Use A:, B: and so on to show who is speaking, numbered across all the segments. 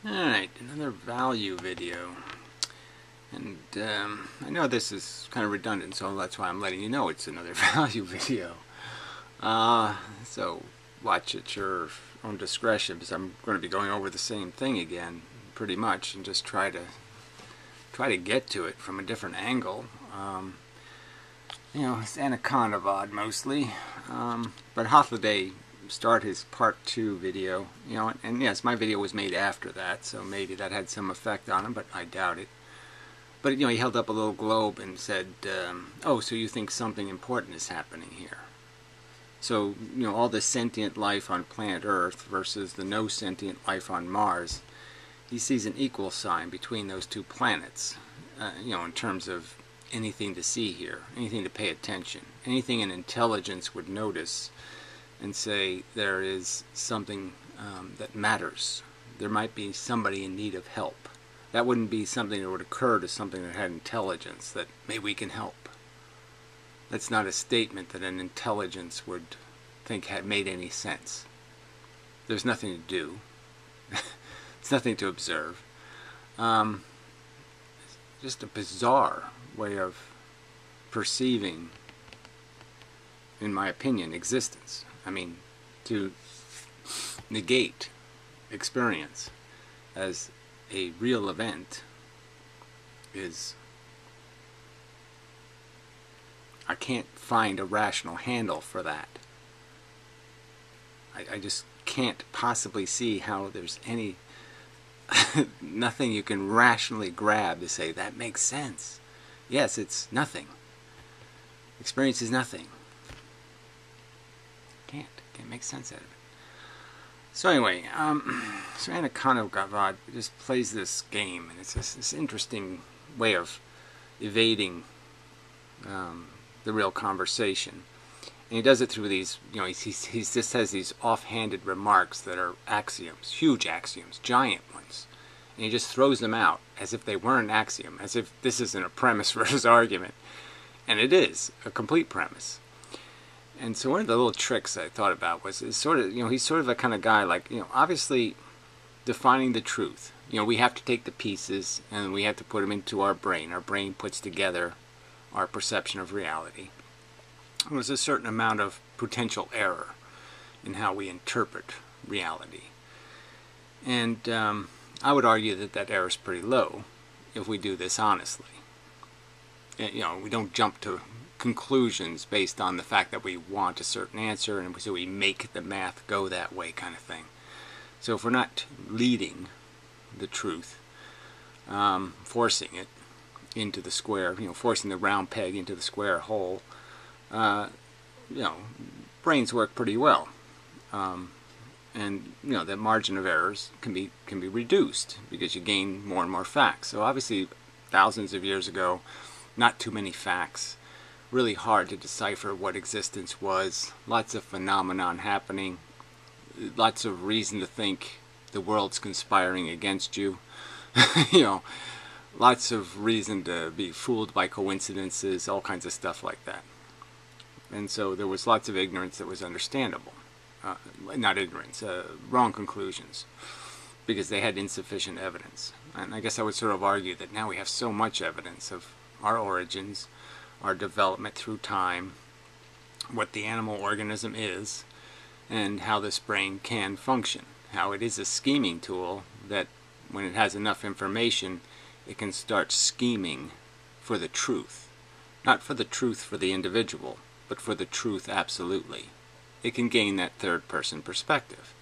A: Alright, another value video. And I know this is kind of redundant, so that's why I'm letting you know it's another value video. So watch at your own discretion, because I'm going to be going over the same thing again, pretty much, and just try to get to it from a different angle. You know, it's Anaconda mostly, but Hothladay start his part 2 video, you know, and yes, my video was made after that, so maybe that had some effect on him, but I doubt it. But, you know, he held up a little globe and said, oh, so you think something important is happening here. So, you know, all the sentient life on planet Earth versus the no sentient life on Mars, he sees an equal sign between those two planets, you know, in terms of anything to see here, anything to pay attention, anything an intelligence would notice and say there is something that matters. There might be somebody in need of help. That wouldn't be something that would occur to something that had intelligence, that maybe we can help. That's not a statement that an intelligence would think had made any sense. There's nothing to do. It's nothing to observe. Just a bizarre way of perceiving, in my opinion, existence. I mean, to negate experience as a real event is, I can't find a rational handle for that. I just can't possibly see how there's any nothing you can rationally grab to say that makes sense. Yes, it's nothing. Experience is nothing. Can't make sense out of it. So anyway, so Anaconda just plays this game, and it's this interesting way of evading the real conversation. And he does it through these, you know, he just has these offhanded remarks that are axioms, huge axioms, giant ones. And he just throws them out as if they weren't an axiom, as if this isn't a premise for his argument. And it is a complete premise. And so one of the little tricks I thought about was, is sort of, you know, he's sort of a kind of guy like, you know, obviously defining the truth. You know, we have to take the pieces and we have to put them into our brain. Our brain puts together our perception of reality. There's a certain amount of potential error in how we interpret reality. And I would argue that that error is pretty low if we do this honestly. You know, we don't jump to conclusions based on the fact that we want a certain answer, and so we make the math go that way, kind of thing. So if we're not leading the truth, forcing it into the square, you know, forcing the round peg into the square hole, you know, brains work pretty well, and you know, the margin of errors can be reduced because you gain more and more facts. So obviously, thousands of years ago, not too many facts. Really hard to decipher what existence was. Lots of phenomenon happening. Lots of reason to think the world's conspiring against you. You know, lots of reason to be fooled by coincidences, all kinds of stuff like that. And so there was lots of ignorance that was understandable. Not ignorance, wrong conclusions, because they had insufficient evidence. And I guess I would sort of argue that now we have so much evidence of our origins, our development through time, what the animal organism is, and how this brain can function. How it is a scheming tool that, when it has enough information, it can start scheming for the truth. Not for the truth for the individual, but for the truth absolutely. It can gain that third-person perspective.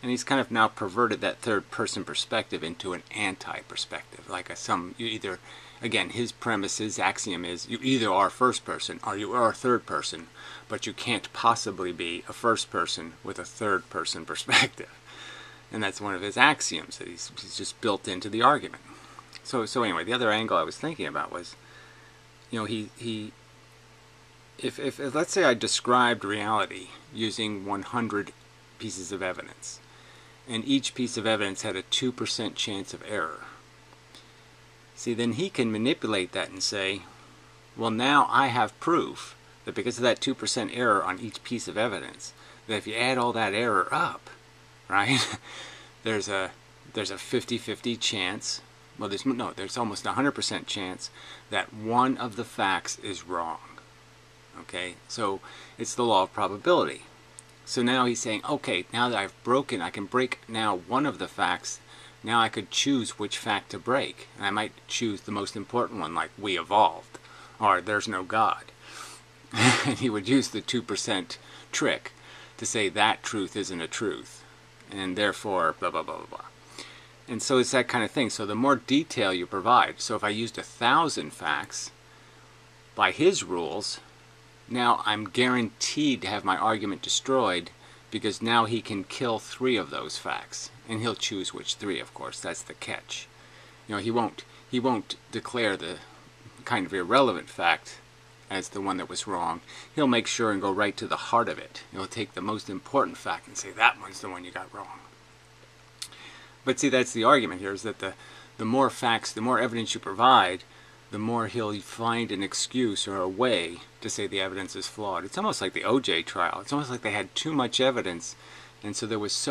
A: And he's kind of now perverted that third-person perspective into an anti-perspective. Like you either, again, his premise, his axiom is, you either are first person or you are third person, but you can't possibly be a first person with a third-person perspective. And that's one of his axioms that he's just built into the argument. So anyway, the other angle I was thinking about was, you know, if let's say I described reality using 100 pieces of evidence, and each piece of evidence had a 2% chance of error. See, then he can manipulate that and say, well, now I have proof that because of that 2% error on each piece of evidence, that if you add all that error up, right, there's a there's a 50-50 chance, well, there's almost a 100% chance that one of the facts is wrong. Okay, so it's the law of probability. So now he's saying, okay, now that I can break now one of the facts. Now I could choose which fact to break. And I might choose the most important one, like we evolved, or there's no God. And he would use the 2% trick to say that truth isn't a truth, and therefore blah, blah, blah, blah, blah. And so it's that kind of thing. So the more detail you provide, so if I used 1,000 facts, by his rules, now I'm guaranteed to have my argument destroyed, because now he can kill 3 of those facts, and he'll choose which 3, of course. That's the catch. You know, he won't declare the kind of irrelevant fact as the one that was wrong. He'll make sure and go right to the heart of it. He'll take the most important fact and say, that one's the one you got wrong. But see, that's the argument here, is that the more facts, the more evidence you provide, the more he'll find an excuse or a way to say the evidence is flawed. It's almost like the OJ trial. It's almost like they had too much evidence, and so there was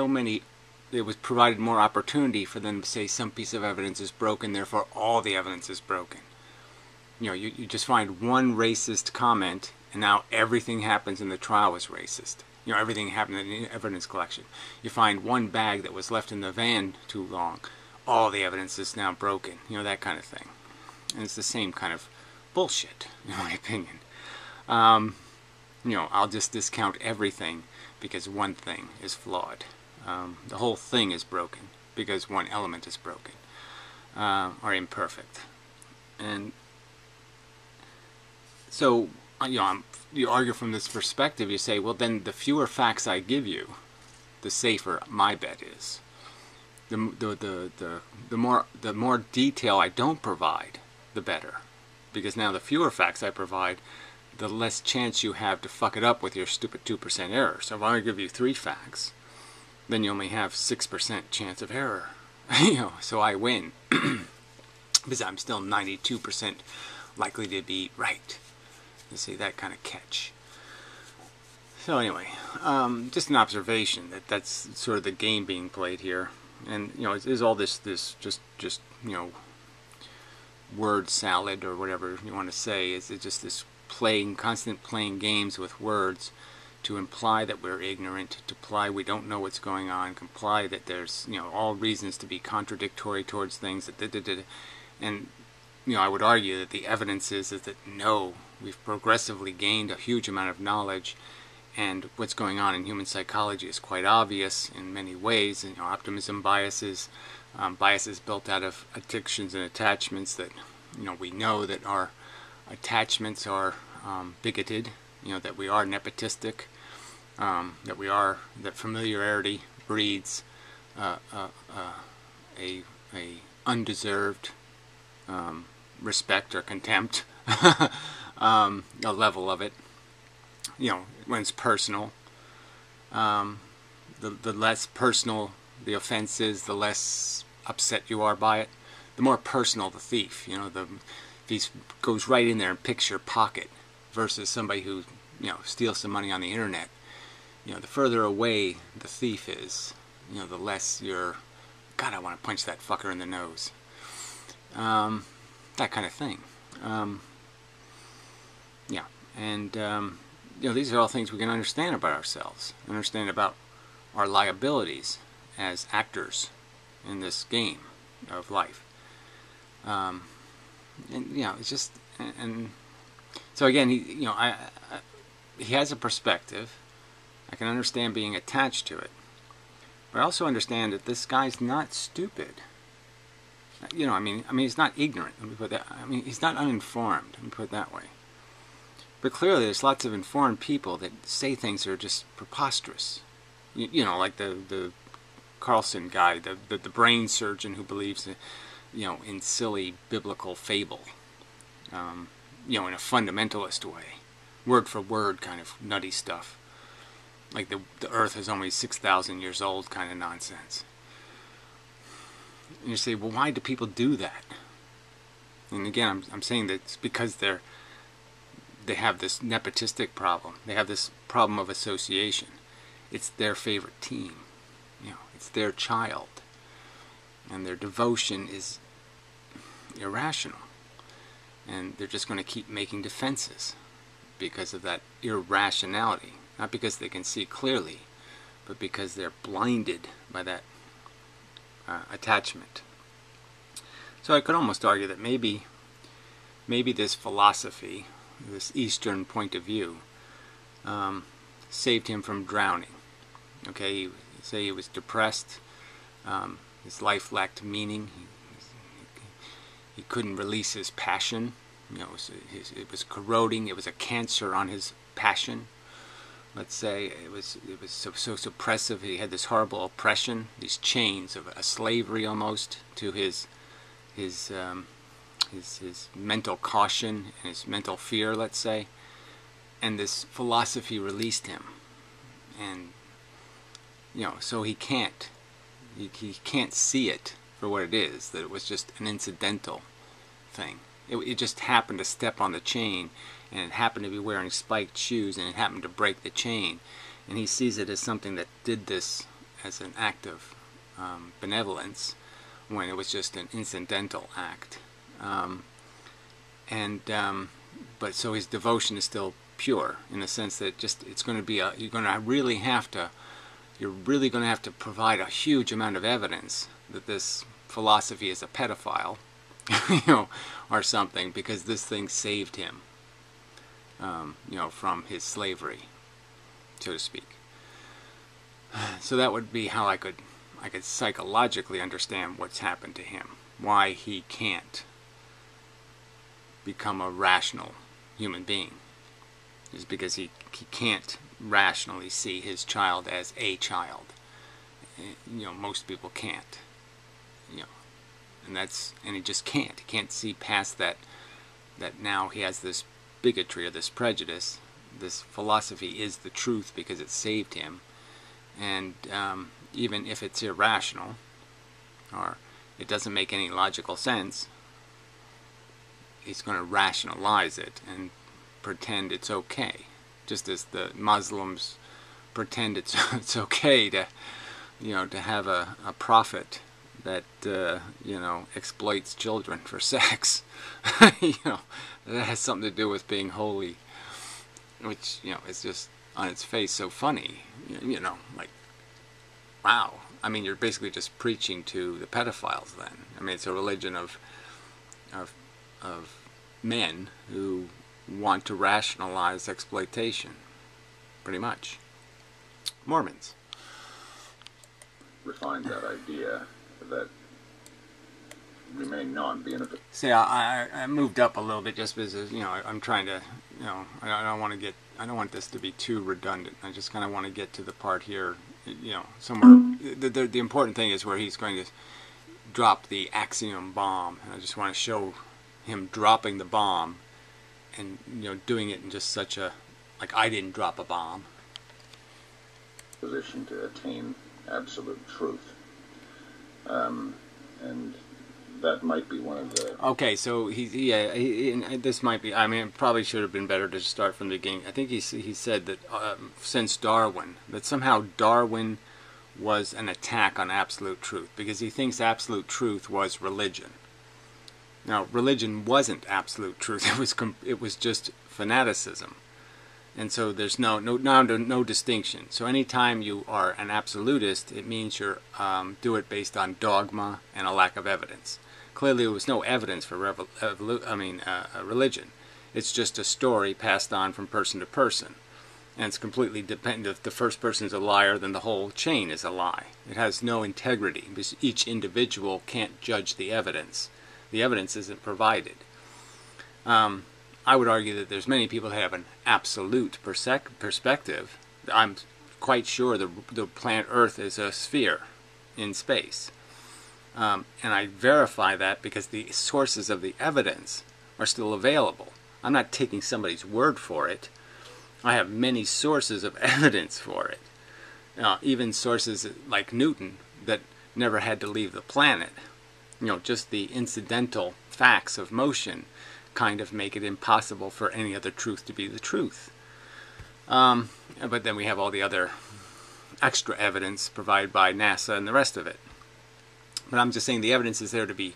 A: provided more opportunity for them to say some piece of evidence is broken, therefore all the evidence is broken. You know, you just find one racist comment, and now everything happens in the trial was racist. You know, everything happened in the evidence collection. You find one bag that was left in the van too long, all the evidence is now broken. You know, that kind of thing. And it's the same kind of bullshit, in my opinion. You know, I'll just discount everything because one thing is flawed. The whole thing is broken because one element is broken or imperfect. And so, you know, you argue from this perspective. You say, well, then the fewer facts I give you, the safer my bet is. The more detail I don't provide, the better, because now the fewer facts I provide, the less chance you have to fuck it up with your stupid 2% error. So if I give you 3 facts, then you only have 6% chance of error. You know, so I win because I'm still 92% likely to be right. You see, that kind of catch. So anyway, just an observation that's sort of the game being played here, and you know, is all this just you know, word salad or whatever you want to say. Is it just this constant playing games with words to imply that we're ignorant, to imply we don't know what's going on, to imply that there's, you know, all reasons to be contradictory towards things, and you know, I would argue that the evidence is that no, we've progressively gained a huge amount of knowledge, and what's going on in human psychology is quite obvious in many ways. And, you know, optimism biases, biases built out of addictions and attachments that, you know, we know that our attachments are bigoted, you know, that we are nepotistic, that familiarity breeds a undeserved respect or contempt, a level of it. You know, when it's personal, the less personal the offense is, the less upset you are by it. The more personal the thief, you know, if he goes right in there and picks your pocket, versus somebody who, you know, steals some money on the internet. You know, the further away the thief is, you know, the less you're, God, I want to punch that fucker in the nose. That kind of thing. Yeah, and you know, these are all things we can understand about ourselves, understand about our liabilities as actors in this game of life. And you know, it's just, and so again, he has a perspective. I can understand being attached to it, but I also understand that this guy's not stupid. You know, I mean, he's not ignorant. Let me put that. I mean, he's not uninformed. Let me put it that way. But clearly, there's lots of informed people that say things that are just preposterous. You know, like the Carlson guy, the brain surgeon who believes, you know, in silly biblical fable. You know, in a fundamentalist way, word for word kind of nutty stuff. Like the Earth is only 6,000 years old kind of nonsense. And you say, well, why do people do that? And again, I'm saying that it's because they have this nepotistic problem. They have this problem of association. It's their favorite team. You know, it's their child. and their devotion is irrational, and they're just going to keep making defenses because of that irrationality, not because they can see clearly, but because they're blinded by that attachment. So I could almost argue that maybe this philosophy, this Eastern point of view, saved him from drowning. Okay, say he was depressed, his life lacked meaning, he couldn't release his passion. You know, it was corroding. It was a cancer on his passion. Let's say it was so suppressive. He had this horrible oppression, these chains of a slavery almost to his mental caution and his mental fear, let's say. And this philosophy released him, and you know, so he can't see it for what it is, that it was just an incidental thing. It just happened to step on the chain, and it happened to be wearing spiked shoes, and it happened to break the chain, and he sees it as something that did this as an act of benevolence, when it was just an incidental act. But so his devotion is still pure, in the sense that it's going to be you're really going to have to provide a huge amount of evidence that this philosophy is a pedophile, you know, or something, because this thing saved him, you know, from his slavery, so to speak. So that would be how I could psychologically understand what's happened to him, why he can't become a rational human being, is because he can't rationally see his child as a child. You know, most people can't. You know, and he just can't. He can't see past that now he has this bigotry or this prejudice. This philosophy is the truth because it saved him, and even if it's irrational or it doesn't make any logical sense, he's going to rationalize it and pretend it's okay, just as the Muslims pretend it's okay to, you know, to have a prophet that you know, exploits children for sex. You know, that has something to do with being holy, which, you know, is just on its face so funny. You know, like, wow. I mean, you're basically just preaching to the pedophiles then. I mean, it's a religion of men who want to rationalize exploitation, pretty much. Mormons.
B: Refine that idea that we may not be in a...
A: See, I moved up a little bit just because, you know, I'm trying to, you know, I don't want this to be too redundant. I just kind of want to get to the part here, you know, somewhere. The important thing is where he's going to drop the axiom bomb. I just want to show him dropping the bomb, and, you know, doing it in just such a, like, I didn't drop a bomb.
B: Position to attain absolute truth. And that might be one of the...
A: Okay, so this might be, I mean, it probably should have been better to start from the beginning. I think he said that since Darwin, that somehow Darwin was an attack on absolute truth, because he thinks absolute truth was religion. Now, religion wasn't absolute truth. It was just fanaticism, and so there's no distinction. So anytime you are an absolutist, it means you're do it based on dogma and a lack of evidence. Clearly, there was no evidence for religion. It's just a story passed on from person to person, and it's completely dependent. If the first person is a liar, then the whole chain is a lie. It has no integrity because each individual can't judge the evidence. The evidence isn't provided. I would argue that there's many people that have an absolute perspective. I'm quite sure the planet Earth is a sphere in space. And I verify that because the sources of the evidence are still available. I'm not taking somebody's word for it. I have many sources of evidence for it. Even sources like Newton that never had to leave the planet. You know, just the incidental facts of motion kind of make it impossible for any other truth to be the truth. But then we have all the other extra evidence provided by NASA and the rest of it. But I'm just saying the evidence is there to be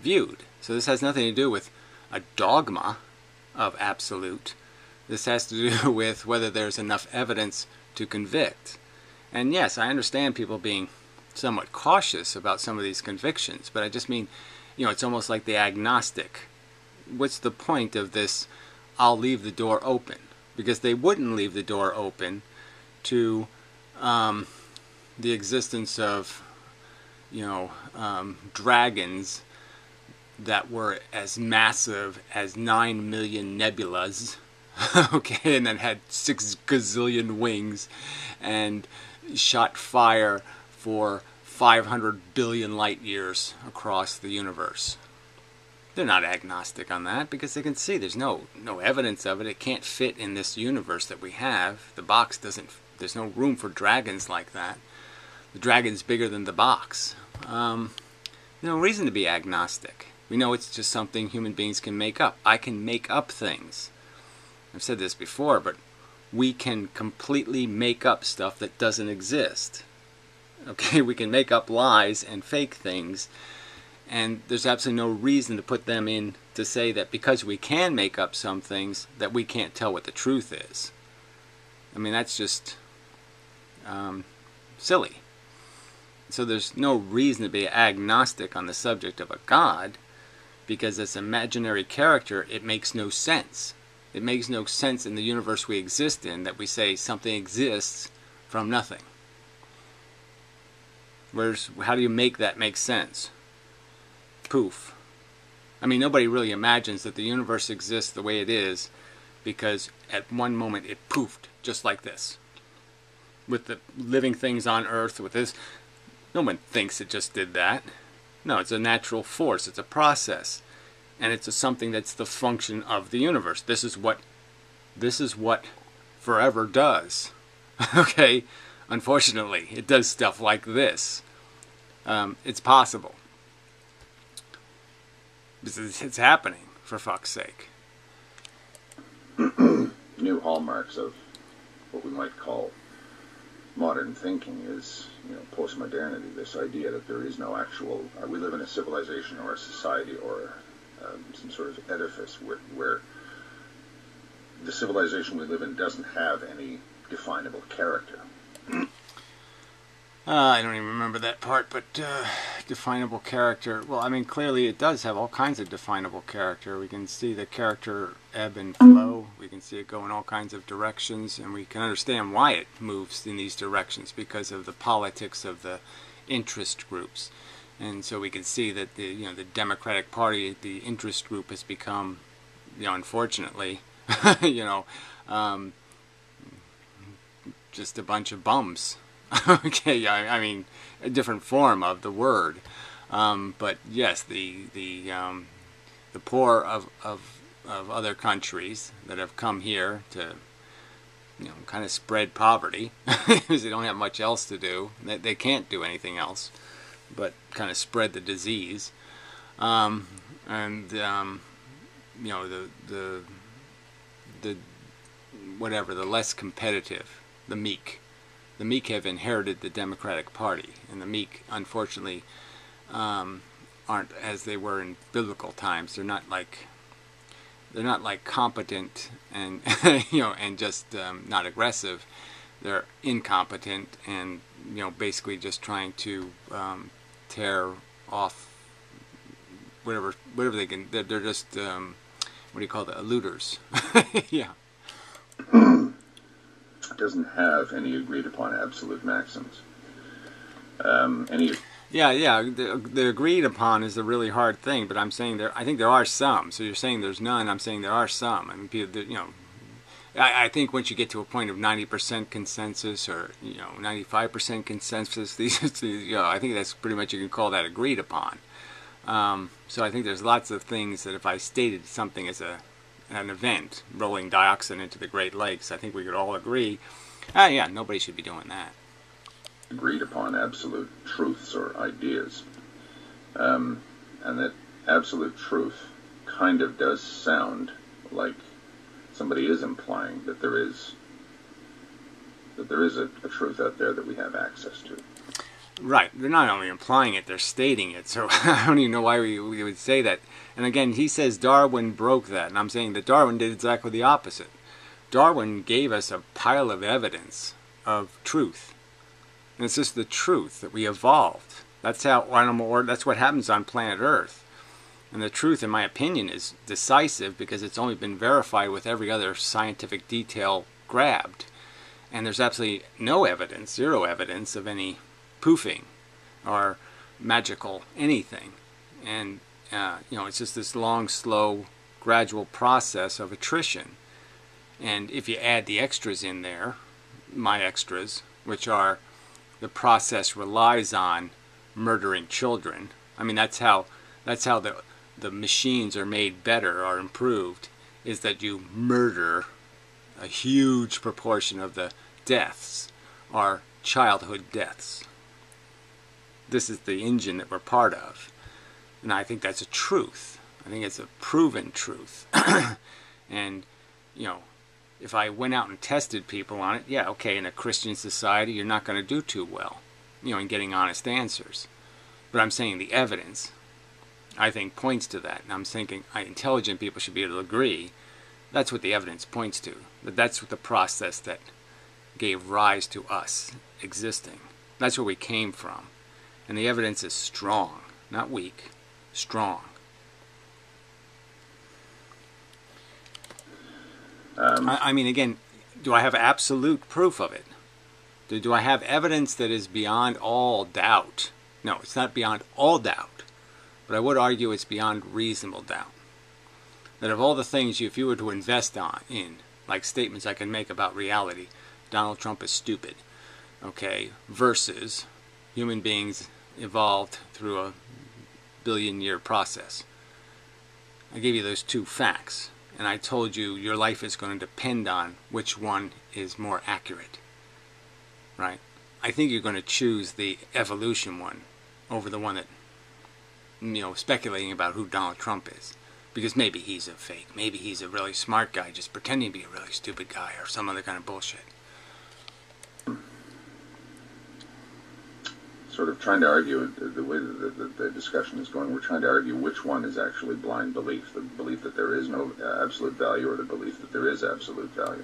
A: viewed. So this has nothing to do with a dogma of absolute. This has to do with whether there's enough evidence to convict. And yes, I understand people being somewhat cautious about some of these convictions, but I just mean, it's almost like the agnostic. What's the point of this, I'll leave the door open? Because they wouldn't leave the door open to the existence of, dragons that were as massive as 9 million nebulas, okay, and that had 6 gazillion wings and shot fire for 500 billion light years across the universe. They're not agnostic on that because they can see there's no evidence of it. It can't fit in this universe that we have. The box doesn't, there's no room for dragons like that. The dragon's bigger than the box. No reason to be agnostic. We know it's just something human beings can make up. I can make up things. I've said this before, but we can completely make up stuff that doesn't exist. Okay, we can make up lies and fake things, and there's absolutely no reason to put them in to say that because we can make up some things that we can't tell what the truth is. I mean, that's just silly. So there's no reason to be agnostic on the subject of a God, because as imaginary character, it makes no sense. It makes no sense in the universe we exist in that we say something exists from nothing. How do you make that make sense? Poof. I mean, nobody really imagines that the universe exists the way it is because at one moment it poofed just like this. With the living things on Earth, with this, no one thinks it just did that. No, it's a natural force. It's a process. And it's something that's the function of the universe. This is what forever does. Okay? Unfortunately, it does stuff like this. It's possible. It's happening, for fuck's sake.
B: New hallmarks of what we might call modern thinking is, postmodernity. This idea that there is no actual, we live in a civilization or a society or some sort of edifice where the civilization we live in doesn't have any definable character.
A: I don't even remember that part, but definable character. Well, I mean, clearly it does have all kinds of definable character. We can see the character ebb and flow. We can see it go in all kinds of directions, and we can understand why it moves in these directions because of the politics of the interest groups. And so we can see that the Democratic Party, the interest group, has become, unfortunately, just a bunch of bums. Okay, I mean, a different form of the word, but yes, the poor of other countries that have come here to, kind of spread poverty because they don't have much else to do. They can't do anything else but kind of spread the disease, the less competitive, the meek. The meek have inherited the Democratic Party, and the meek, unfortunately, aren't as they were in biblical times. They're not like competent and and just not aggressive. They're incompetent and basically just trying to tear off whatever they can. They're just what do you call the looters? Yeah.
B: Doesn't have any agreed upon absolute maxims.
A: The agreed upon is a really hard thing, but I'm saying I think there are some. So you're saying there's none. I'm saying there are some. I mean, people, I think once you get to a point of 90% consensus or 95% consensus, I think that's pretty much, you can call that agreed upon. So I think there's lots of things that if I stated something as an event, rolling dioxin into the Great Lakes, I think we could all agree, nobody should be doing that.
B: Agreed upon absolute truths or ideas. And that absolute truth kind of does sound like somebody is implying that there is a truth out there that we have access to.
A: Right. They're not only implying it, they're stating it. So I don't even know why we would say that. And again, he says Darwin broke that. And I'm saying that Darwin did exactly the opposite. Darwin gave us a pile of evidence of truth. And it's just the truth that we evolved. That's that's what happens on planet Earth. And the truth, in my opinion, is decisive because it's only been verified with every other scientific detail grabbed. And there's absolutely no evidence, zero evidence of any poofing or magical anything. And, it's just this long, slow, gradual process of attrition. And if you add the extras in there, my extras, which are the process relies on murdering children. I mean, that's how the machines are made better or improved, is that you murder a huge proportion of the deaths are childhood deaths. This is the engine that we're part of. And I think that's a truth. I think it's a proven truth. And, if I went out and tested people on it, yeah, okay, in a Christian society, you're not going to do too well, in getting honest answers. But I'm saying the evidence, I think, points to that. And I'm thinking intelligent people should be able to agree. That's what the evidence points to. That's what the process that gave rise to us existing. That's where we came from. And the evidence is strong, not weak, strong. I mean, again, do I have absolute proof of it? Do I have evidence that is beyond all doubt? No, it's not beyond all doubt. But I would argue it's beyond reasonable doubt. That of all the things, if you were to invest in, like statements I can make about reality, Donald Trump is stupid, okay, versus human beings evolved through a billion-year process. I gave you those two facts. And I told you your life is going to depend on which one is more accurate. Right? I think you're going to choose the evolution one over the one that, speculating about who Donald Trump is. Because maybe he's a fake. Maybe he's a really smart guy just pretending to be a really stupid guy or some other kind of bullshit.
B: Sort of trying to argue the way the discussion is going. We're trying to argue which one is actually blind belief, the belief that there is no absolute value or the belief that there is absolute value.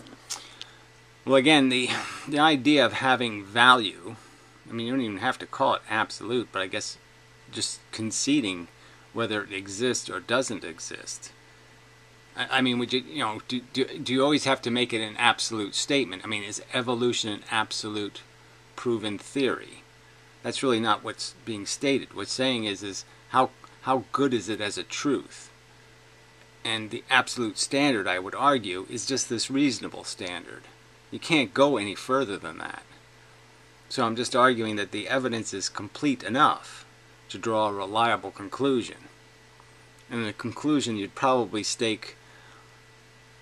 A: Well, again, the idea of having value, I mean, you don't even have to call it absolute, but I guess just conceding whether it exists or doesn't exist. I mean, would you, do you always have to make it an absolute statement? I mean, is evolution an absolute proven theory? That's really not what's being stated. What's saying is how good is it as a truth? And the absolute standard, I would argue, is just this reasonable standard. You can't go any further than that. So I'm just arguing that the evidence is complete enough to draw a reliable conclusion. And the conclusion you'd probably stake,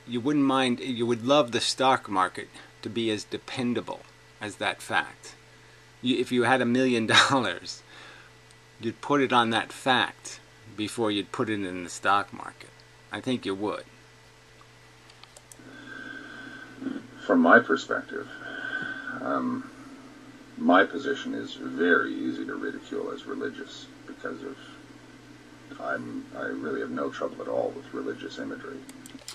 A: you would love the stock market to be as dependable as that fact. If you had $1 million, you'd put it on that fact before you'd put it in the stock market. I think you would.
B: From my perspective, my position is very easy to ridicule as religious because I really have no trouble at all with religious imagery.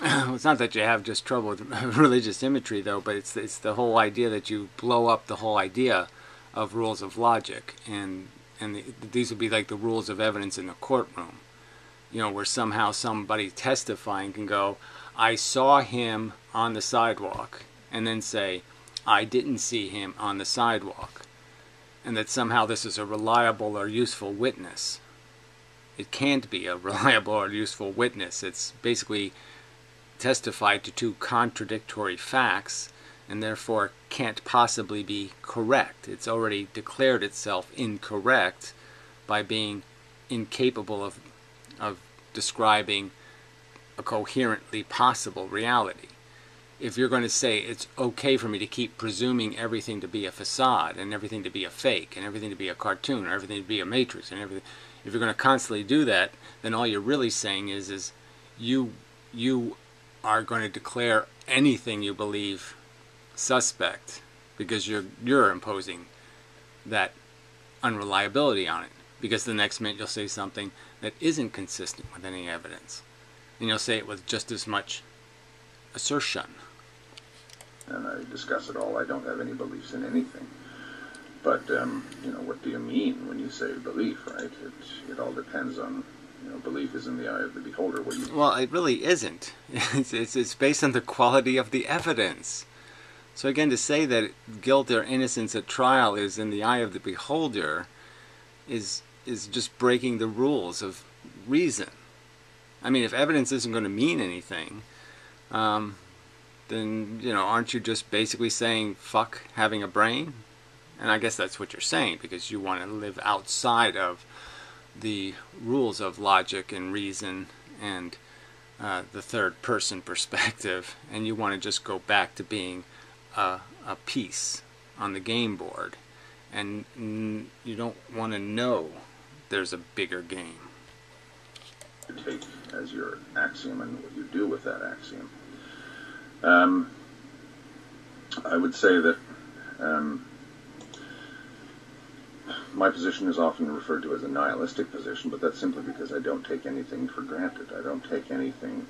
A: Well, it's not that you have just trouble with religious imagery, though, but it's the whole idea that you blow up the whole idea of rules of logic, and these would be like the rules of evidence in a courtroom, where somehow somebody testifying can go, I saw him on the sidewalk, and then say, I didn't see him on the sidewalk, and that somehow this is a reliable or useful witness. It can't be a reliable or useful witness. It's basically testified to two contradictory facts, and therefore can't possibly be correct. It's already declared itself incorrect by being incapable of describing a coherently possible reality. If you're going to say it's okay for me to keep presuming everything to be a facade and everything to be a fake and everything to be a cartoon or everything to be a matrix and everything, if you're going to constantly do that, then all you're really saying is you are going to declare anything you believe suspect because you're imposing that unreliability on it, because the next minute you'll say something that isn't consistent with any evidence, and you'll say it with just as much assertion.
B: And I discuss it all. I don't have any beliefs in anything. But, what do you mean when you say belief, right? It all depends on, belief is in the eye of the beholder.
A: Well, it really isn't. It's based on the quality of the evidence. So again, to say that guilt or innocence at trial is in the eye of the beholder is just breaking the rules of reason. I mean, if evidence isn't going to mean anything, then, aren't you just basically saying, fuck having a brain? And I guess that's what you're saying, because you want to live outside of the rules of logic and reason and the third person perspective, and you want to just go back to being a piece on the game board, and you don't want to know there's a bigger game.
B: Take as your axiom and what you do with that axiom. I would say that my position is often referred to as a nihilistic position, but that's simply because I don't take anything for granted. I don't take anything...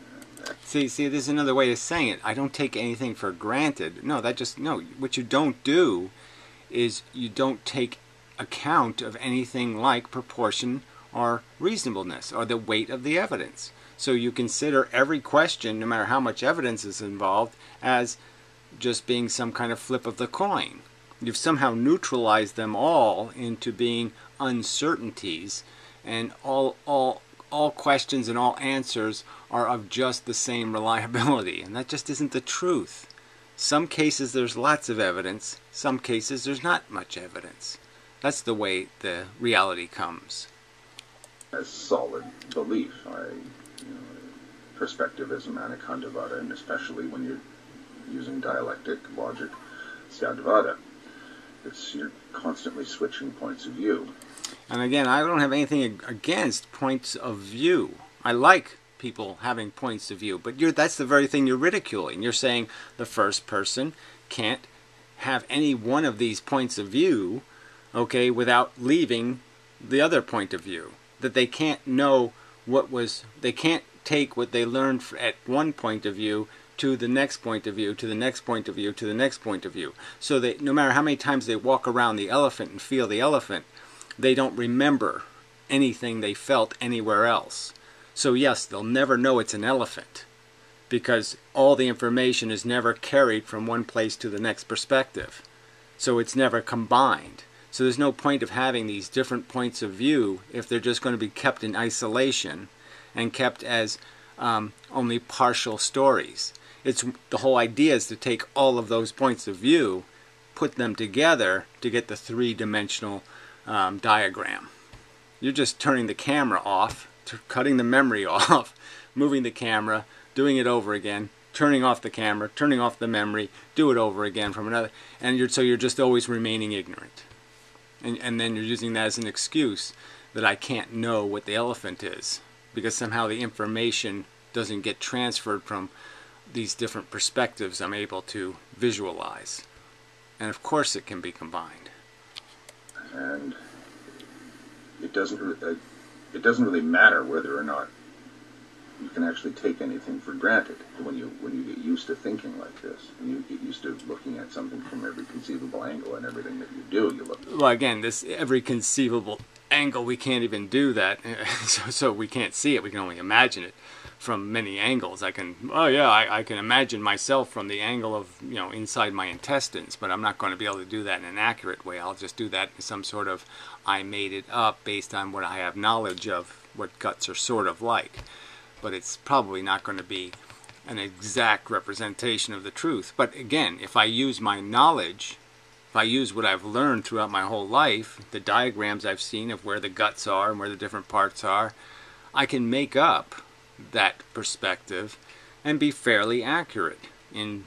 A: See, there's another way of saying it. I don't take anything for granted. No, what you don't do is you don't take account of anything like proportion or reasonableness or the weight of the evidence. So you consider every question, no matter how much evidence is involved, as just being some kind of flip of the coin. You've somehow neutralized them all into being uncertainties, and all questions and all answers are of just the same reliability, and that just isn't the truth. Some cases there's lots of evidence, some cases there's not much evidence. That's the way the reality comes.
B: As solid belief, perspectivism, anekandavada, and especially when you're using dialectic, logic, syadvada. You're constantly switching points of view.
A: And again, I don't have anything against points of view. I like people having points of view, but that's the very thing you're ridiculing. You're saying the first person can't have any one of these points of view, okay, without leaving the other point of view. That they can't know they can't take what they learned at one point of view to the next point of view, to the next point of view, to the next point of view. So that no matter how many times they walk around the elephant and feel the elephant, they don't remember anything they felt anywhere else. So yes, they'll never know it's an elephant, because all the information is never carried from one place to the next perspective. So it's never combined. So there's no point of having these different points of view if they're just going to be kept in isolation and kept as only partial stories. The whole idea is to take all of those points of view, put them together to get the three-dimensional diagram. You're just turning the camera off, cutting the memory off, moving the camera, doing it over again, turning off the camera, turning off the memory, do it over again from another, and so you're just always remaining ignorant. And then you're using that as an excuse that I can't know what the elephant is, because somehow the information doesn't get transferred from these different perspectives I'm able to visualize. And of course it can be combined.
B: And it doesn't really matter whether or not you can actually take anything for granted when you get used to thinking like this. When you get used to looking at something from every conceivable angle, and everything that you do, you look.
A: Well, again, every conceivable angle, we can't even do that, so we can't see it. We can only imagine it from many angles. I can imagine myself from the angle of inside my intestines, but I'm not going to be able to do that in an accurate way. I'll just do that in some sort of I made it up based on what I have knowledge of what guts are sort of like. But it's probably not going to be an exact representation of the truth. But again, if I use my knowledge, if I use what I've learned throughout my whole life, the diagrams I've seen of where the guts are and where the different parts are, I can make up that perspective and be fairly accurate in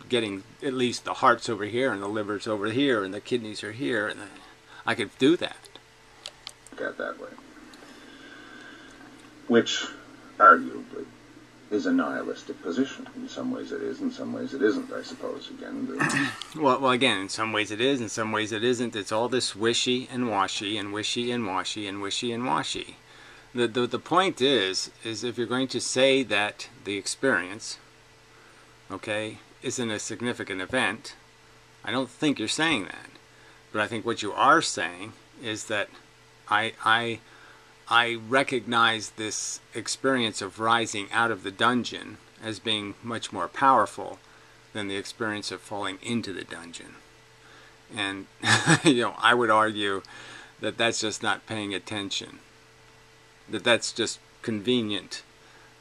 A: getting at least the heart's over here and the liver's over here and the kidneys are here, and I could do that.
B: Got that way. Which, arguably, is a nihilistic position. In some ways it is, in some ways it isn't, I suppose. Again,
A: well, again, in some ways it is, in some ways it isn't. It's all this wishy and washy and wishy and washy and wishy and washy. The point is if you're going to say that the experience, okay, isn't a significant event, I don't think you're saying that. But I think what you are saying is that I recognize this experience of rising out of the dungeon as being much more powerful than the experience of falling into the dungeon. And I would argue that that's just not paying attention. That's just convenient,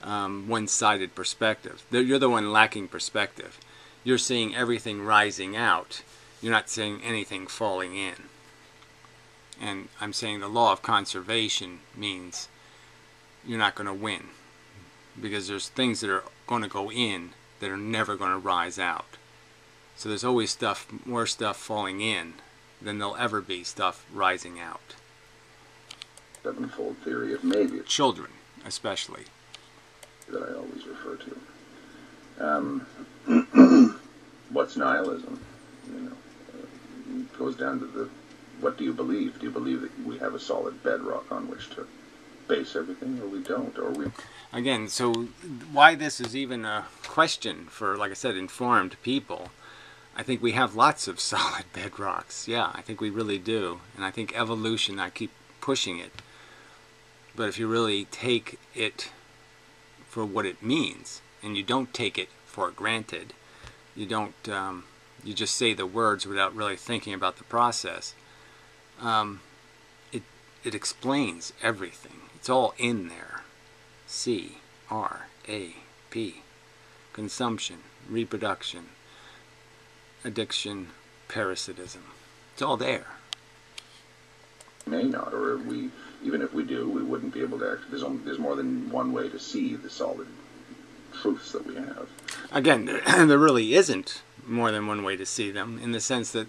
A: one-sided perspective. You're the one lacking perspective. You're seeing everything rising out. You're not seeing anything falling in. And I'm saying the law of conservation means you're not going to win, because there's things that are going to go in that are never going to rise out. So there's always more stuff falling in than there'll ever be stuff rising out.
B: Sevenfold theory of maybe.
A: Children, especially.
B: That I always refer to. What's nihilism? It goes down to what do you believe? Do you believe that we have a solid bedrock on which to base everything, or we don't? Or we...
A: Again, so why this is even a question for, like I said, informed people, I think we have lots of solid bedrocks. Yeah, I think we really do. And I think evolution, I keep pushing it. But if you really take it for what it means, and you don't take it for granted, you don't, you just say the words without really thinking about the process, it explains everything. It's all in there. C-R-A-P. Consumption, reproduction, addiction, parasitism. It's all there.
B: May not, or even if we do, we wouldn't be able to actually, there's more than one way to see the solid truths that we have.
A: Again, there really isn't more than one way to see them, in the sense that,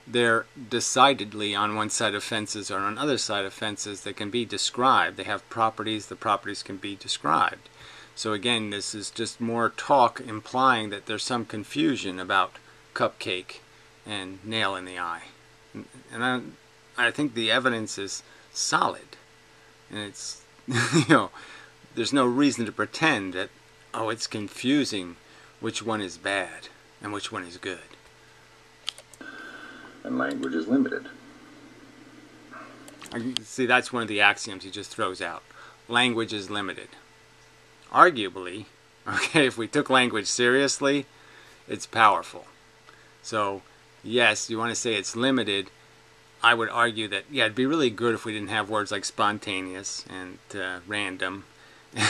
A: they're decidedly on one side of fences or on other side of fences that can be described. They have properties, the properties can be described. So again, this is just more talk implying that there's some confusion about cupcake and nail in the eye. And I think the evidence is solid. And it's, there's no reason to pretend that, it's confusing which one is bad and which one is good.
B: And language is limited.
A: See, that's one of the axioms he just throws out. Language is limited. Arguably, if we took language seriously, it's powerful. So, yes, you want to say it's limited. I would argue that, it'd be really good if we didn't have words like spontaneous and random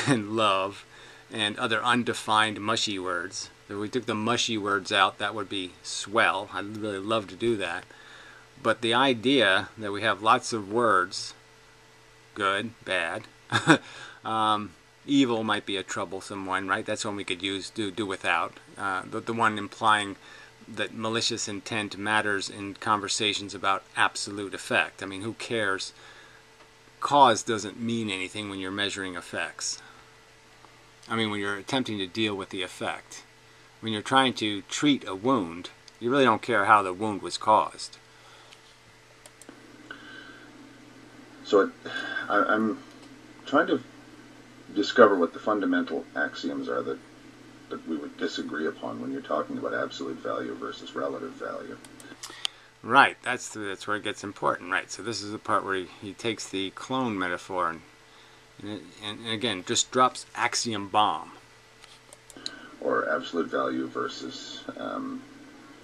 A: and love and other undefined mushy words. If we took the mushy words out, that would be swell. I'd really love to do that. But the idea that we have lots of words, good, bad, evil might be a troublesome one, right? That's one we could do without. The one implying that malicious intent matters in conversations about absolute effect. I mean, who cares? Cause doesn't mean anything when you're measuring effects. I mean, when you're attempting to deal with the effect. When you're trying to treat a wound, you really don't care how the wound was caused.
B: So I'm trying to discover what the fundamental axioms are that we would disagree upon when you're talking about absolute value versus relative value.
A: Right, that's where it gets important, right? So this is the part where he takes the clone metaphor and again, just drops axiom bomb.
B: Or absolute value versus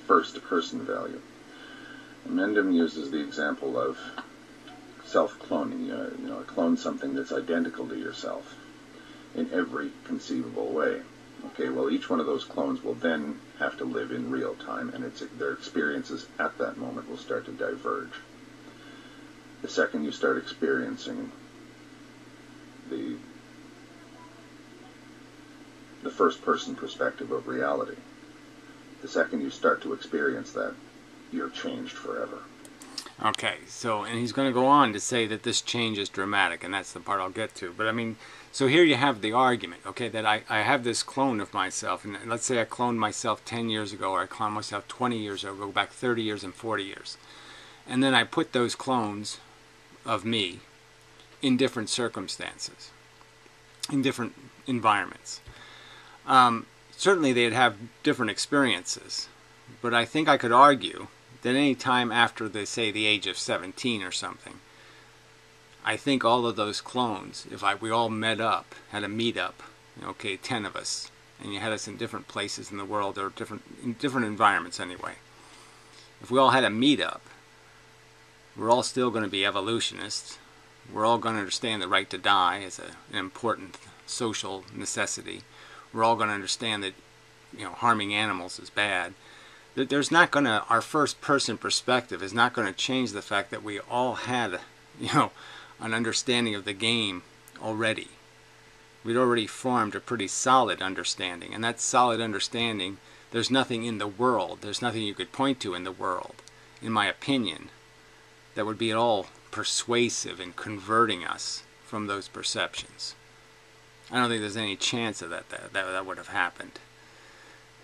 B: first-person value. Inmendham uses the example of self-cloning. Clone something that's identical to yourself in every conceivable way. Okay, well, each one of those clones will then have to live in real time, and their experiences at that moment will start to diverge. The second you start experiencing the first-person perspective of reality, the second you start to experience that, you're changed forever.
A: Okay, so, and he's going to go on to say that this change is dramatic, and that's the part I'll get to. But I mean, so here you have the argument, okay, that I have this clone of myself, and let's say I cloned myself 10 years ago, or I cloned myself 20 years ago, go back 30 years and 40 years. And then I put those clones of me in different circumstances, in different environments. Certainly they'd have different experiences, but I think I could argue that any time after, say, the age of 17 or something, I think all of those clones, if we all met up, had a meet-up, okay, 10 of us, and you had us in different places in the world, or in different environments anyway. If we all had a meet-up, we're all still going to be evolutionists. We're all going to understand the right to die as an important social necessity. We're all going to understand that, harming animals is bad. There's not going to, our first person perspective is not going to change the fact that we all had, an understanding of the game already. We'd already formed a pretty solid understanding, and that solid understanding, there's nothing in the world, there's nothing you could point to in the world, in my opinion, that would be at all persuasive in converting us from those perceptions. I don't think there's any chance of that would have happened.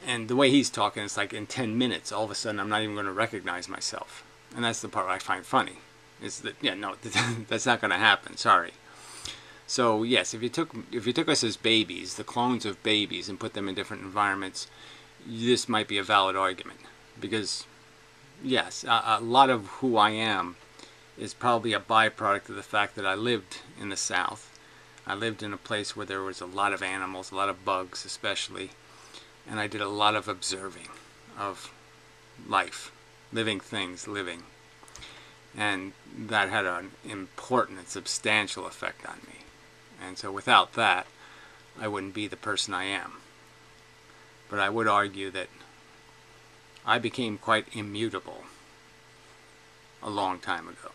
A: And the way he's talking, it's like in 10 minutes, all of a sudden I'm not even going to recognize myself. And that's the part I find funny. Is that, no, that's not going to happen, sorry. So yes, if you took us as babies, the clones of babies, and put them in different environments, this might be a valid argument. Because, yes, a lot of who I am is probably a byproduct of the fact that I lived in the South. I lived in a place where there was a lot of animals, a lot of bugs especially, and I did a lot of observing of life, living things, living. And that had an important and substantial effect on me. And so without that, I wouldn't be the person I am. But I would argue that I became quite immutable a long time ago.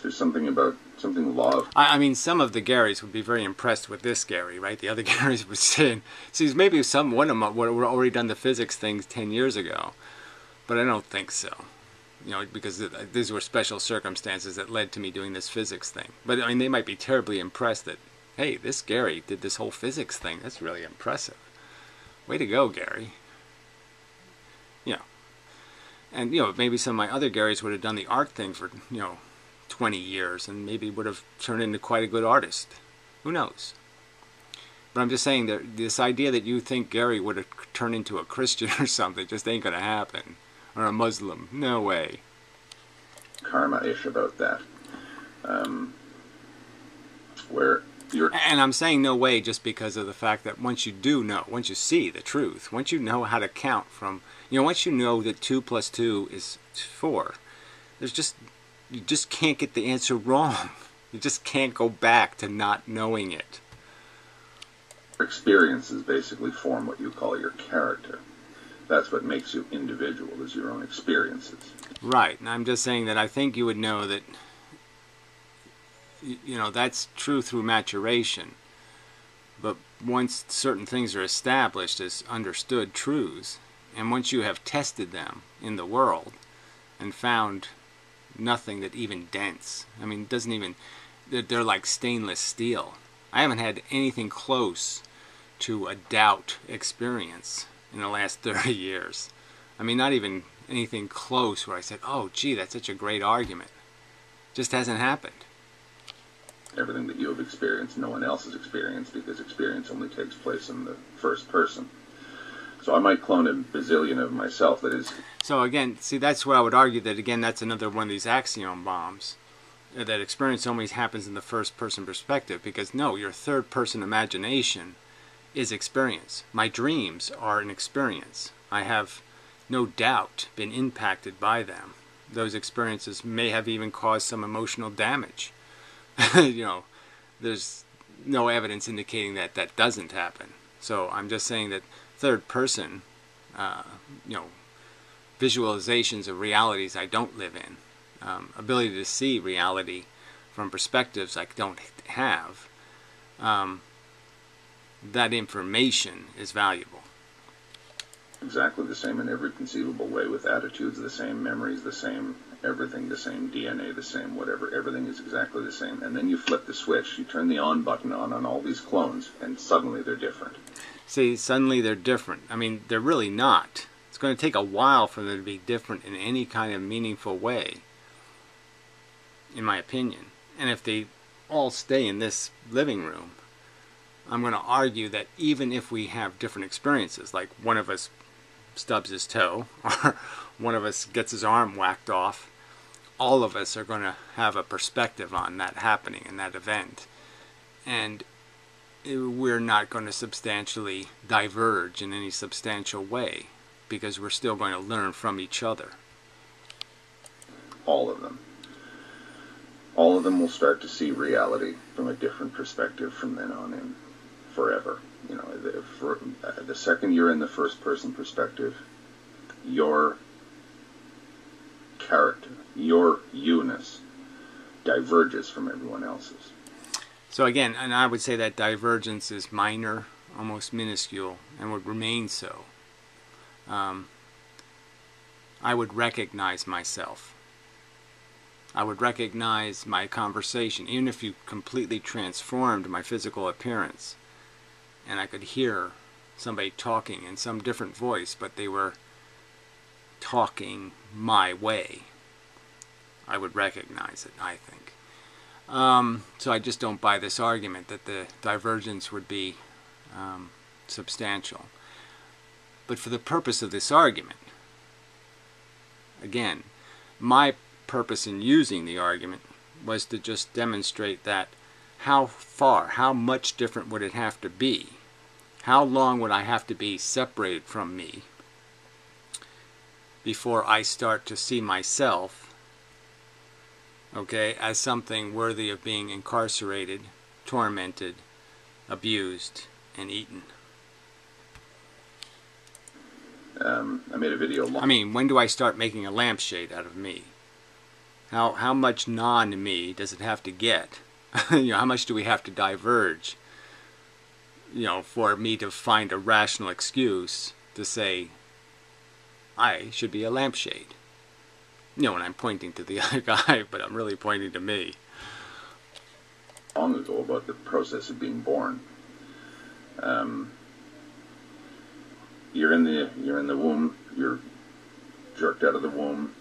B: There's something law of...
A: I mean, some of the Garys would be very impressed with this Gary, right? The other Garys would say, see, maybe one of them would have already done the physics things 10 years ago. But I don't think so. Because these were special circumstances that led to me doing this physics thing. But, I mean, they might be terribly impressed that, hey, this Gary did this whole physics thing. That's really impressive. Way to go, Gary. And, maybe some of my other Garys would have done the art thing for, 20 years and maybe would have turned into quite a good artist. Who knows? But I'm just saying that this idea that you think Gary would have turned into a Christian or something just ain't going to happen. Or a Muslim. No way.
B: Karma-ish about that. Where you're...
A: And I'm saying no way just because of the fact that once you do know, once you see the truth, once you know how to count from, once you know that 2 plus 2 is 4, you just can't get the answer wrong. You just can't go back to not knowing it.
B: Experiences basically form what you call your character. That's what makes you individual, is your own experiences.
A: Right, and I'm just saying that I think you would know that, that's true through maturation. But once certain things are established as understood truths, and once you have tested them in the world and found nothing that even dents, I mean, doesn't even, they're like stainless steel. I haven't had anything close to a doubt experience in the last 30 years. I mean, not even anything close where I said, oh, gee, that's such a great argument. Just hasn't happened.
B: Everything that you have experienced, no one else has experienced, because experience only takes place in the first person. So I might clone a bazillion of myself, that is...
A: So again, see, that's where I would argue that, again, that's another one of these axiom bombs. That experience always happens in the first person perspective, because no, your third person imagination is experience. My dreams are an experience. I have no doubt been impacted by them. Those experiences may have even caused some emotional damage. There's no evidence indicating that that doesn't happen. So I'm just saying that third person, visualizations of realities I don't live in, ability to see reality from perspectives I don't have, that information is valuable.
B: exactly the same in every conceivable way, with attitudes the same, memories the same, everything the same, DNA the same, whatever. Everything is exactly the same. And then you flip the switch, you turn the on button on all these clones, and suddenly they're different.
A: See, suddenly they're different. I mean, they're really not. It's going to take a while for them to be different in any kind of meaningful way, in my opinion. And if they all stay in this living room, I'm going to argue that even if we have different experiences, like one of us stubs his toe, or one of us gets his arm whacked off, all of us are going to have a perspective on that happening in that event. And we're not going to substantially diverge in any substantial way, because we're still going to learn from each other.
B: All of them. All of them will start to see reality from a different perspective from then on in, forever. You know, the second you're in the first person perspective, your character, your you-ness diverges from everyone else's.
A: So again, and I would say that divergence is minor, almost minuscule, and would remain so. I would recognize myself. I would recognize my conversation, even if you completely transformed my physical appearance, and I could hear somebody talking in some different voice, but they were talking my way. I would recognize it, I think. So I just don't buy this argument that the divergence would be substantial. But for the purpose of this argument, again, my purpose in using the argument was to just demonstrate that how much different would it have to be? How long would I have to be separated from me before I start to see myself, okay, as something worthy of being incarcerated, tormented, abused, and eaten?
B: I made a video.
A: I mean, when do I start making a lampshade out of me? How much non-me does it have to get? How much do we have to diverge, for me to find a rational excuse to say I should be a lampshade? And I'm pointing to the other guy, but I'm really pointing to me.
B: Long ago, about the process of being born. You're in the womb. You're jerked out of the womb.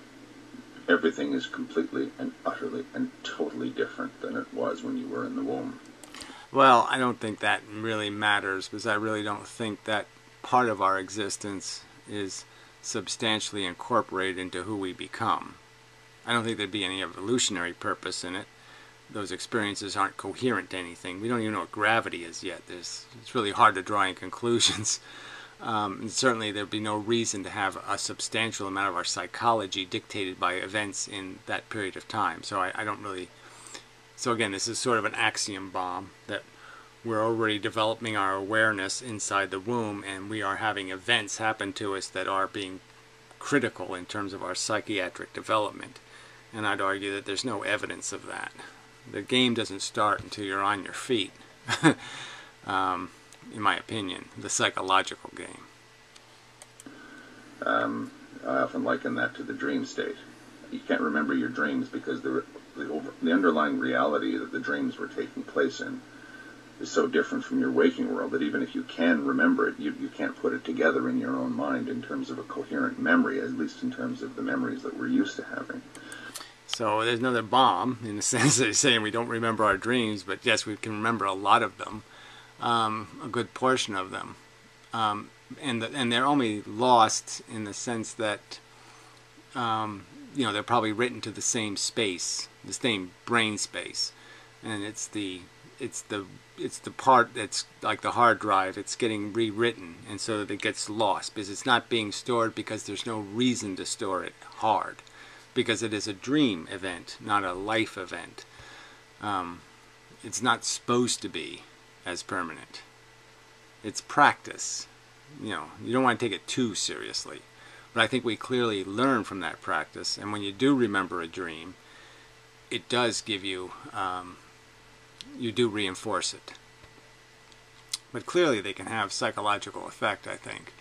B: Everything is completely and utterly and totally different than it was when you were in the womb.
A: Well, I don't think that really matters, because I really don't think that part of our existence is substantially incorporated into who we become. I don't think there'd be any evolutionary purpose in it. Those experiences aren't coherent to anything. We don't even know what gravity is yet. It's really hard to draw any conclusions. And certainly there'd be no reason to have a substantial amount of our psychology dictated by events in that period of time. So I don't really... So again, this is sort of an axiom bomb, that we're already developing our awareness inside the womb, and we are having events happen to us that are being critical in terms of our psychiatric development. And I'd argue that there's no evidence of that. The game doesn't start until you're on your feet. In my opinion, the psychological game.
B: I often liken that to the dream state. You can't remember your dreams because the underlying reality that the dreams were taking place in is so different from your waking world that even if you can remember it, you can't put it together in your own mind in terms of a coherent memory, at least in terms of the memories that we're used to having.
A: So there's another bomb, in the sense that you're saying we don't remember our dreams, but yes, we can remember a lot of them. A good portion of them, and they're only lost in the sense that they're probably written to the same space, the same brain space, and it's the part that's like the hard drive. It's getting rewritten, and so that it gets lost because it's not being stored, because there's no reason to store it hard, because it is a dream event, not a life event. It's not supposed to be as permanent. It's practice. You don't want to take it too seriously. But I think we clearly learn from that practice, and when you do remember a dream, it does give you, you do reinforce it. But clearly they can have psychological effect, I think.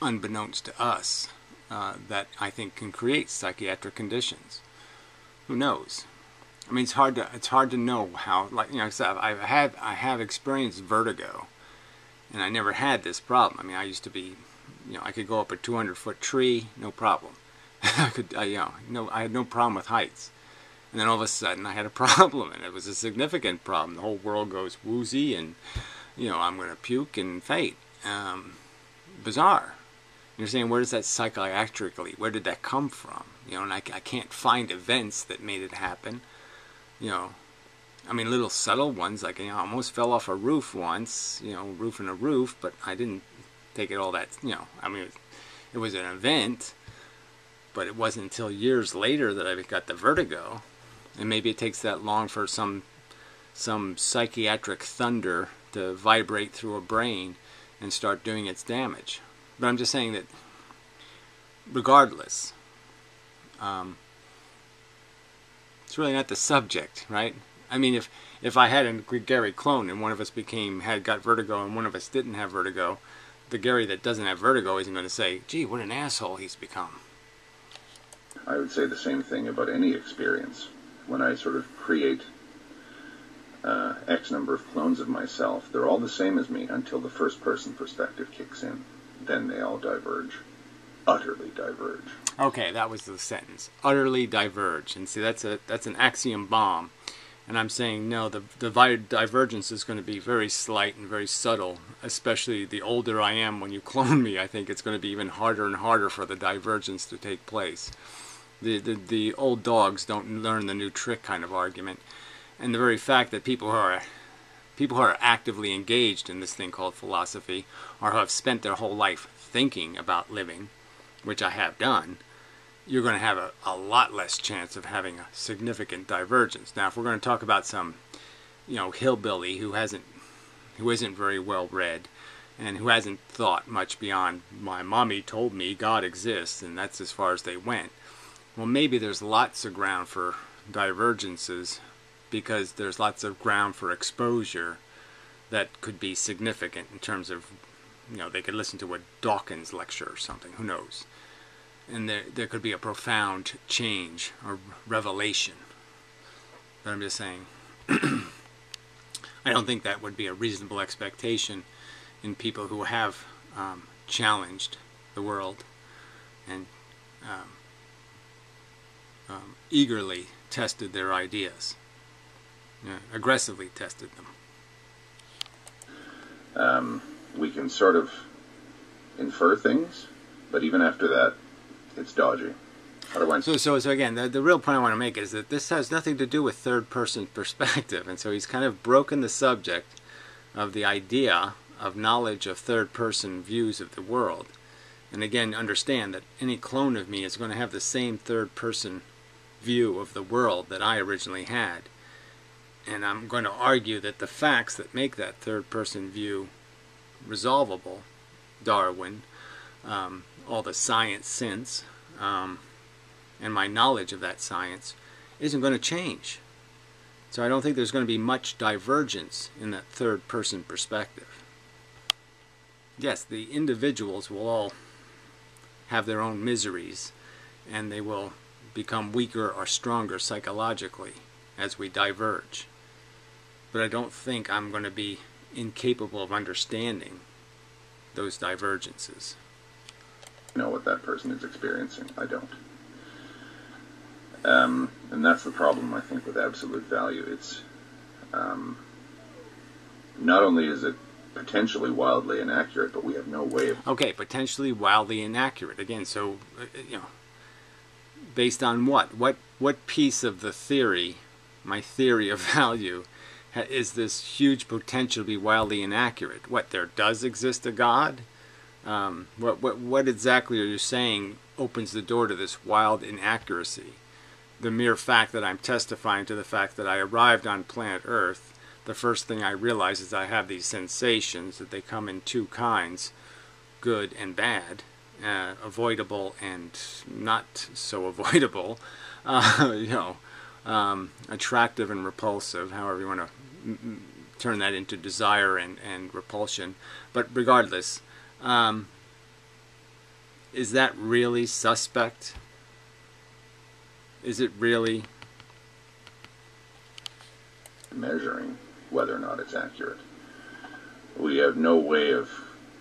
A: unbeknownst to us, that I think can create psychiatric conditions. Who knows? I mean, it's hard to know how. Like, you know, I have experienced vertigo, and I never had this problem. I mean, I used to be, you know, I could go up a 200-foot tree, no problem. I had no problem with heights. And then all of a sudden I had a problem, and it was a significant problem. The whole world goes woozy, and, you know, I'm going to puke and faint. Bizarre. You're saying, where does that psychiatrically, where did that come from? You know, and I can't find events that made it happen. You know, I mean, little subtle ones, like, you know, I almost fell off a roof once, you know, roof and a roof, but I didn't take it all that, you know, I mean, it was an event, but it wasn't until years later that I got the vertigo. And maybe it takes that long for some psychiatric thunder to vibrate through a brain and start doing its damage. But I'm just saying that regardless, it's really not the subject, right? I mean, if I had a Gary clone and one of us got vertigo and one of us didn't have vertigo, the Gary that doesn't have vertigo isn't going to say, gee, what an asshole he's become.
B: I would say the same thing about any experience. When I sort of create X number of clones of myself, they're all the same as me until the first person perspective kicks in. Then they all diverge. Utterly diverge.
A: Okay, that was the sentence. Utterly diverge. And see, that's an axiom bomb. And I'm saying, no, the divergence is going to be very slight and very subtle, especially the older I am when you clone me. I think it's going to be even harder and harder for the divergence to take place. The old dogs don't learn the new trick kind of argument. And the very fact that people who are actively engaged in this thing called philosophy, or who have spent their whole life thinking about living, which I have done, you're going to have a lot less chance of having a significant divergence. Now, if we're going to talk about some, you know, hillbilly who isn't very well read, and who hasn't thought much beyond, my mommy told me God exists, and that's as far as they went, well, maybe there's lots of ground for divergences, because there's lots of ground for exposure that could be significant in terms of, you know, they could listen to a Dawkins lecture or something, who knows. And there could be a profound change or revelation. But I'm just saying, I don't think that would be a reasonable expectation in people who have challenged the world and eagerly tested their ideas, aggressively tested them.
B: We can sort of infer things, but even after that, it's dodgy.
A: So again, the real point I want to make is that this has nothing to do with third-person perspective, and so he's kind of broken the subject of the idea of knowledge of third-person views of the world. And again, understand that any clone of me is going to have the same third-person view of the world that I originally had. And I'm going to argue that the facts that make that third-person view resolvable, Darwin, all the science since, and my knowledge of that science, isn't going to change. So I don't think there's going to be much divergence in that third-person perspective. Yes, the individuals will all have their own miseries, and they will become weaker or stronger psychologically as we diverge. But I don't think I'm going to be incapable of understanding those divergences.
B: Know what that person is experiencing. I don't. And that's the problem, I think, with absolute value. It's not only is it potentially wildly inaccurate, but we have no way of...
A: Okay, potentially wildly inaccurate. Again, so, you know, based on what? What piece of the theory, my theory of value, is this huge potential to be wildly inaccurate? What, there does exist a God? What exactly are you saying opens the door to this wild inaccuracy? The mere fact that I'm testifying to the fact that I arrived on planet Earth, the first thing I realize is I have these sensations, that they come in two kinds, good and bad, avoidable and not so avoidable, attractive and repulsive, however you want to turn that into desire and repulsion. But regardless, is that really suspect? Is it really
B: measuring whether or not it's accurate? We have no way of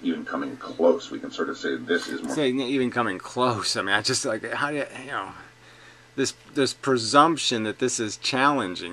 B: even coming close. We can sort of say this is more.
A: Saying even coming close. I mean, I just like how do you know this presumption that this is challenging